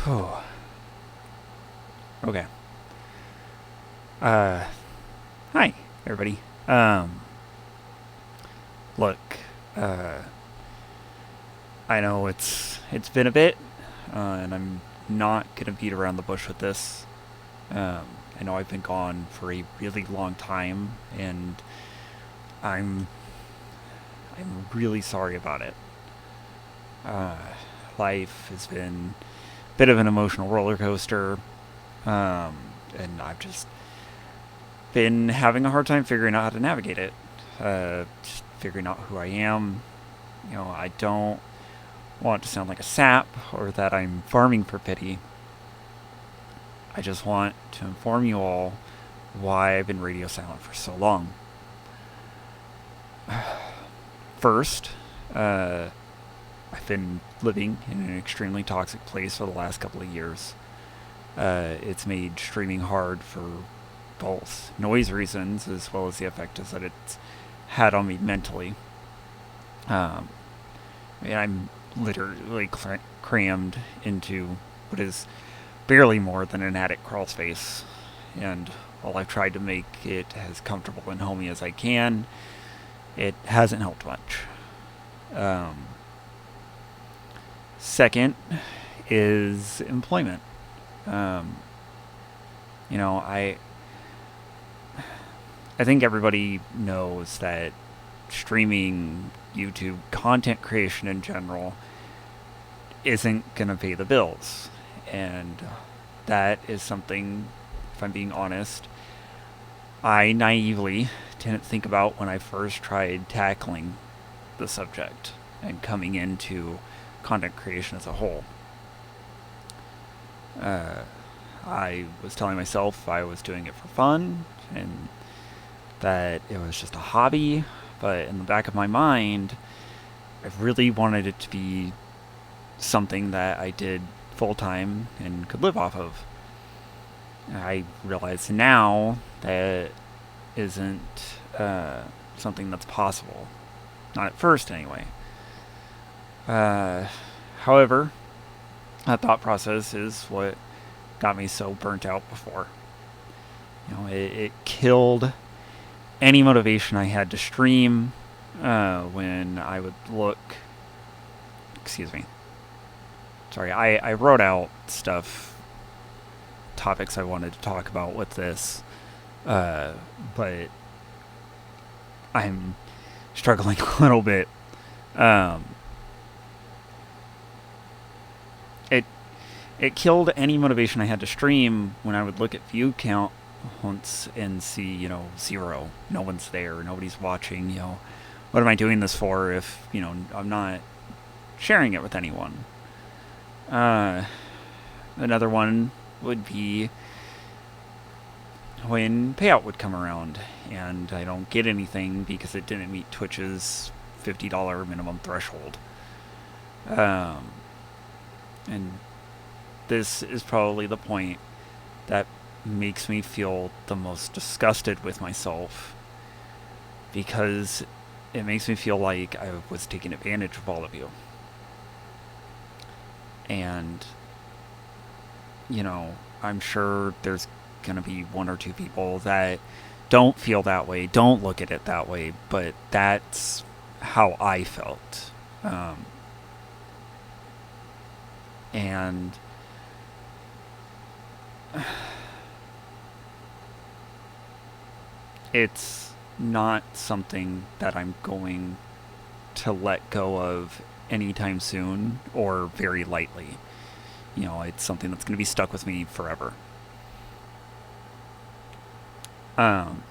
Whew. Okay. Uh, Hi, everybody. Look, uh, I know it's been a bit, and I'm not gonna beat around the bush with this. Um, I know I've been gone for a really long time, and I'm I'm really sorry about it. Uh, Life has been a bit of an emotional roller coaster, and I've just been having a hard time figuring out how to navigate it. Just figuring out who I am. I don't want to sound like a sap or that I'm farming for pity. I just want to inform you all why I've been radio silent for so long. First, I've been living in an extremely toxic place for the last couple of years. It's made streaming hard for both noise reasons as well as the effect that it's had on me mentally. Um, I'm literally crammed into what is barely more than an attic crawl space, and while I've tried to make it as comfortable and homey as I can, it hasn't helped much. Um, Second is employment. Um, you know, I think everybody knows that streaming, YouTube, content creation in general isn't going to pay the bills. And that is something, if I'm being honest, I naively didn't think about when I first tried tackling the subject and coming into content creation as a whole. Uh, I was telling myself I was doing it for fun and that it was just a hobby, but in the back of my mind, I really wanted it to be something that I did full time and could live off of. I realize now that isn't something that's possible. Not at first, anyway. Uh, However, that thought process is what got me so burnt out before. It killed any motivation I had to stream when I would look. Excuse me. Sorry, I wrote out topics I wanted to talk about with this, but I'm struggling a little bit. Um, it it killed any motivation I had to stream when I would look at view count once and see, zero. No one's there. Nobody's watching. What am I doing this for if, I'm not sharing it with anyone? Uh, Another one would be when payout would come around and I don't get anything because it didn't meet Twitch's $50 minimum threshold. Um, and this is probably the point that makes me feel the most disgusted with myself because it makes me feel like I was taking advantage of all of you. And, I'm sure there's going to be one or two people that don't feel that way, don't look at it that way, but that's how I felt. And it's not something that I'm going to let go of anytime soon or very lightly. It's something that's going to be stuck with me forever. Um,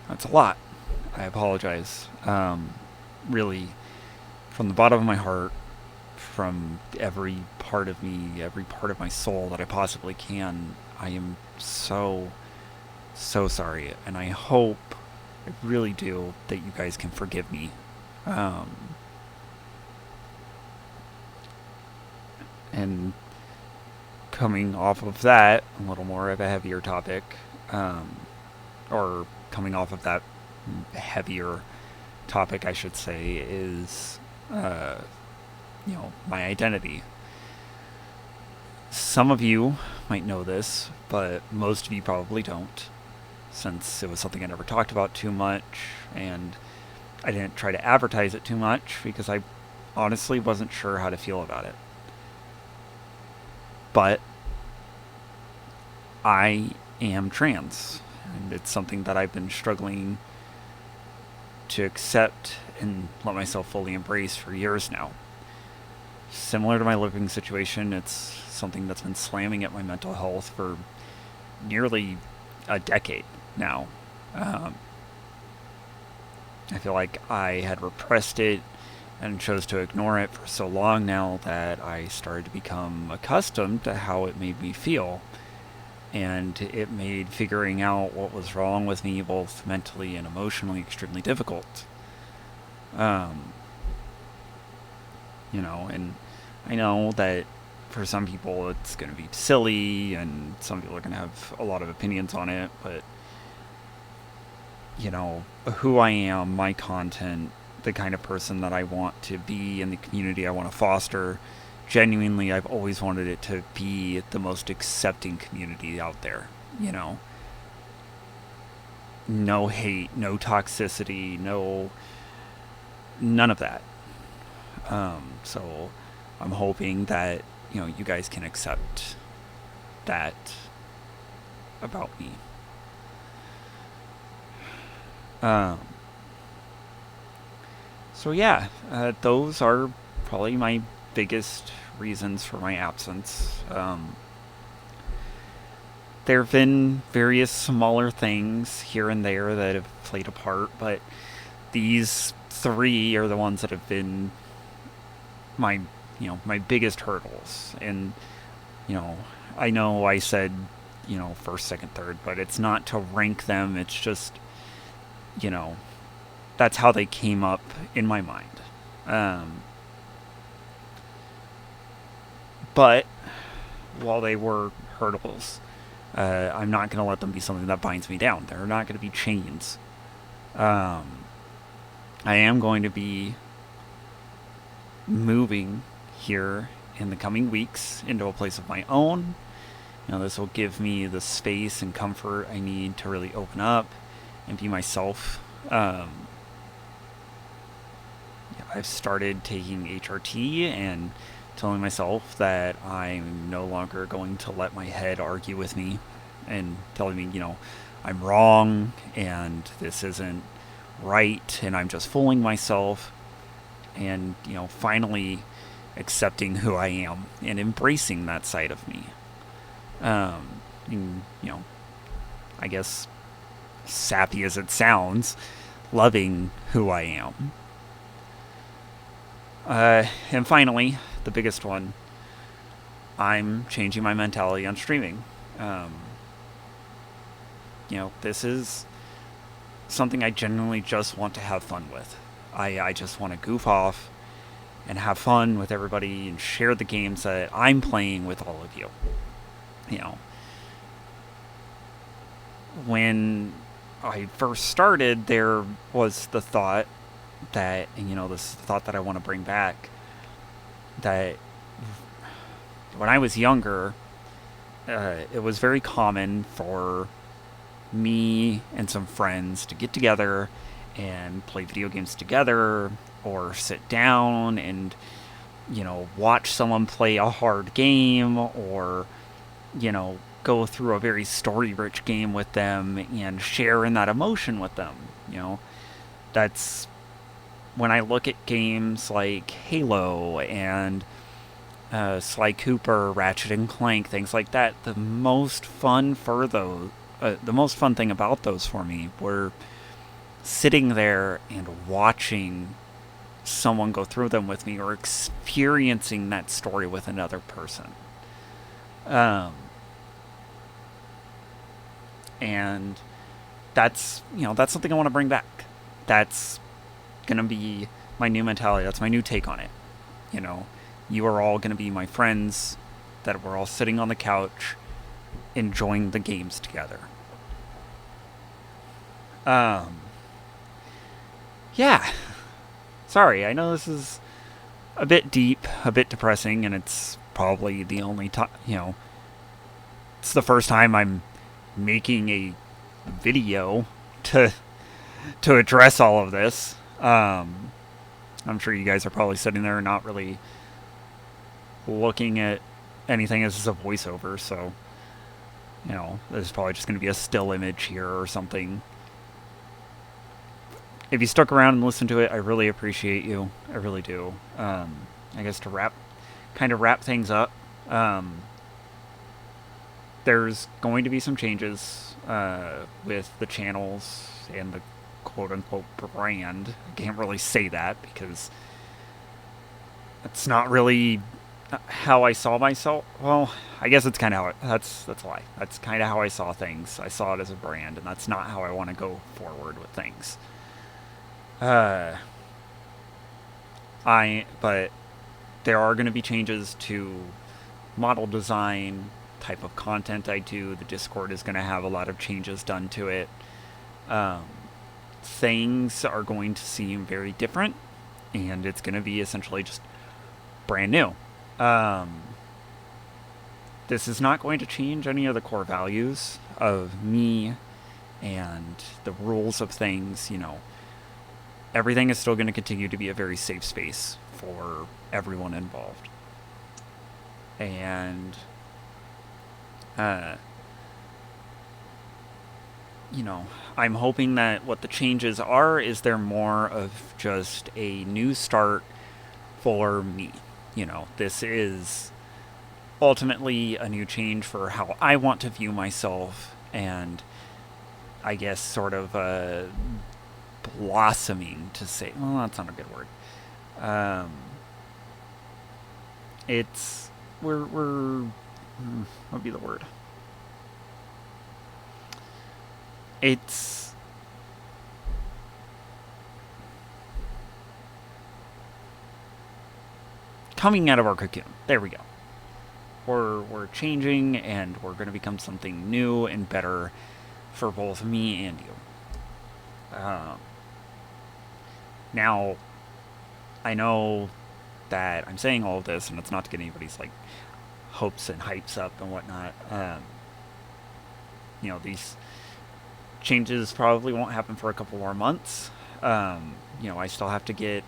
that's a lot. I apologize. Really, from the bottom of my heart, from every part of me, every part of my soul that I possibly can, I am so, so sorry. And I hope, I really do, that you guys can forgive me. Um, and coming off of that, a little more of a heavier topic, or coming off of that heavier topic, I should say, is, my identity. Some of you might know this, but most of you probably don't, since it was something I never talked about too much, and I didn't try to advertise it too much because I honestly wasn't sure how to feel about it. But I am trans, and it's something that I've been struggling to accept and let myself fully embrace for years now. Similar to my living situation, it's something that's been slamming at my mental health for nearly a decade now. I feel like I had repressed it and chose to ignore it for so long now that I started to become accustomed to how it made me feel. And it made figuring out what was wrong with me, both mentally and emotionally, extremely difficult. And I know that for some people it's going to be silly, and some people are going to have a lot of opinions on it, but, who I am, my content, the kind of person that I want to be in the community I want to foster, genuinely, I've always wanted it to be the most accepting community out there. No hate, no toxicity, none of that. So I'm hoping that, you guys can accept that about me. So yeah, those are probably my biggest reasons for my absence. There have been various smaller things here and there that have played a part, but these three are the ones that have been my my biggest hurdles. And I know I said first, second, third, but it's not to rank them. It's just that's how they came up in my mind. But while they were hurdles, I'm not going to let them be something that binds me down. They're not going to be chains. I am going to be moving here in the coming weeks into a place of my own. This will give me the space and comfort I need to really open up and be myself. I've started taking HRT and telling myself that I'm no longer going to let my head argue with me and telling me, I'm wrong and this isn't right and I'm just fooling myself. And, finally accepting who I am and embracing that side of me. And, I guess sappy as it sounds, loving who I am. And finally, the biggest one, I'm changing my mentality on streaming. This is something I genuinely just want to have fun with. I just want to goof off and have fun with everybody and share the games that I'm playing with all of you. When I first started, there was the thought that, and this thought that I want to bring back, that when I was younger, it was very common for me and some friends to get together and play video games together, or sit down and, watch someone play a hard game, or, go through a very story-rich game with them and share in that emotion with them. That's when I look at games like Halo and Sly Cooper, Ratchet and Clank, things like that. The most fun thing about those for me were sitting there and watching someone go through them with me, or experiencing that story with another person. And that's something I want to bring back. That's gonna be my new mentality. That's my new take on it. You are all gonna be my friends, that we're all sitting on the couch enjoying the games together. yeah, sorry, I know this is a bit deep, a bit depressing, and it's probably the only time, it's the first time I'm making a video to address all of this. I'm sure you guys are probably sitting there not really looking at anything as a voiceover, so there's probably just going to be a still image here or something. If you stuck around and listened to it, I really appreciate you. I really do. I guess to wrap things up, there's going to be some changes with the channels and the quote-unquote brand. I can't really say that because it's not really how I saw myself. Well, I guess it's kind of how that's a lie. That's kind of how I saw things. I saw it as a brand, and that's not how I want to go forward with things. But there are going to be changes to model design, type of content I do. The Discord is going to have a lot of changes done to it. Things are going to seem very different, and it's going to be essentially just brand new. This is not going to change any of the core values of me and the rules of things. Everything is still going to continue to be a very safe space for everyone involved. And, I'm hoping that what the changes are is they're more of just a new start for me. This is ultimately a new change for how I want to view myself, and I guess sort of blossoming, to say. Well, that's not a good word. What would be the word? It's coming out of our cocoon. There we go. We're changing, and we're going to become something new and better for both me and you. Now, I know that I'm saying all of this, and it's not to get anybody's hopes and hypes up and whatnot. These changes probably won't happen for a couple more months. I still have to get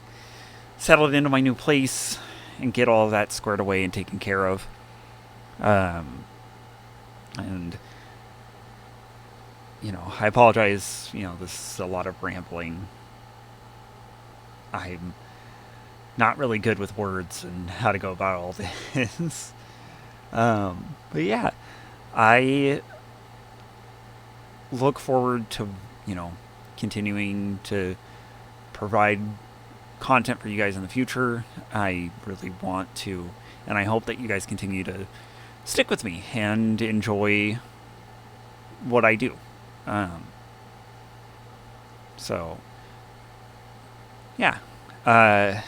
settled into my new place and get all of that squared away and taken care of. And I apologize. This is a lot of rambling. I'm not really good with words and how to go about all this. But yeah, I look forward to, continuing to provide content for you guys in the future. I really want to, and I hope that you guys continue to stick with me and enjoy what I do. So, yeah. I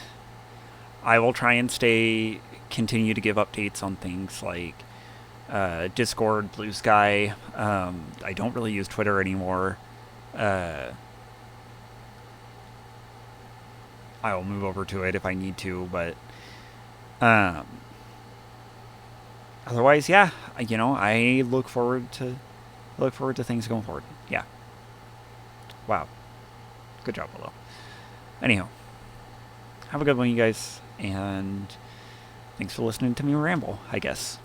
will try and continue to give updates on things like Discord, Blue Sky. I don't really use Twitter anymore. I will move over to it if I need to, but otherwise, yeah, I look forward to things going forward. Yeah. Wow. Good job, Willow. Anyhow, have a good one, you guys, and thanks for listening to me ramble, I guess.